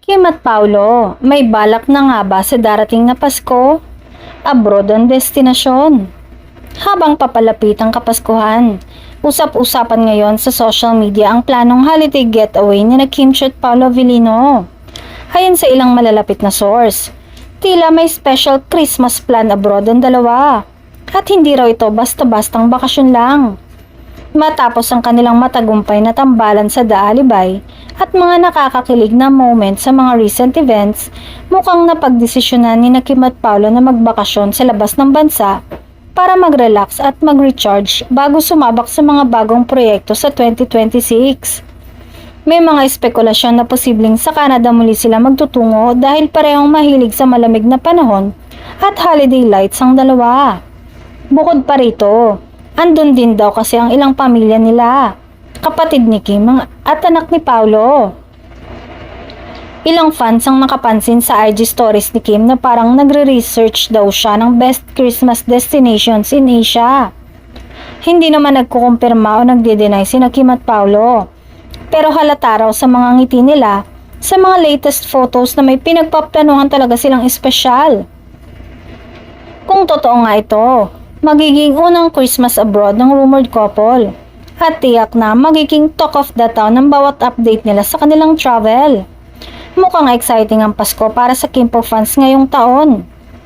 Kim at Paulo, may balak na nga ba sa darating na Pasko? Abroad ang destinasyon. Habang papalapit ang Kapaskuhan, usap-usapan ngayon sa social media ang planong holiday getaway ni Kim at Paulo Avellino. Ayon sa ilang malalapit na source, tila may special Christmas plan abroad ang dalawa. At hindi raw ito basta-bastang bakasyon lang. Matapos ang kanilang matagumpay na tambalan sa Daalibay at mga nakakakilig na moment sa mga recent events, mukhang napagdesisyonan ni Kim at Paulo na magbakasyon sa labas ng bansa para mag-relax at mag-recharge bago sumabak sa mga bagong proyekto sa 2026. May mga espekulasyon na posibleng sa Canada muli sila magtutungo dahil parehong mahilig sa malamig na panahon at holiday lights ang dalawa. Bukod pa rito, andun din daw kasi ang ilang pamilya nila, kapatid ni Kim at anak ni Paulo. Ilang fans ang nakapansin sa IG stories ni Kim na parang nagre-research daw siya ng best Christmas destinations in Asia. Hindi naman nagkukumpirma o nagde-deny si Kim at Paulo, pero halata raw sa mga ngiti nila sa mga latest photos na may pinagpaplanuhan talaga silang espesyal. Kung totoo nga ito, magiging unang Christmas abroad ng rumored couple at tiyak na magiging talk of the town ng bawat update nila sa kanilang travel. Mukhang exciting ang Pasko para sa Kimpo fans ngayong taon.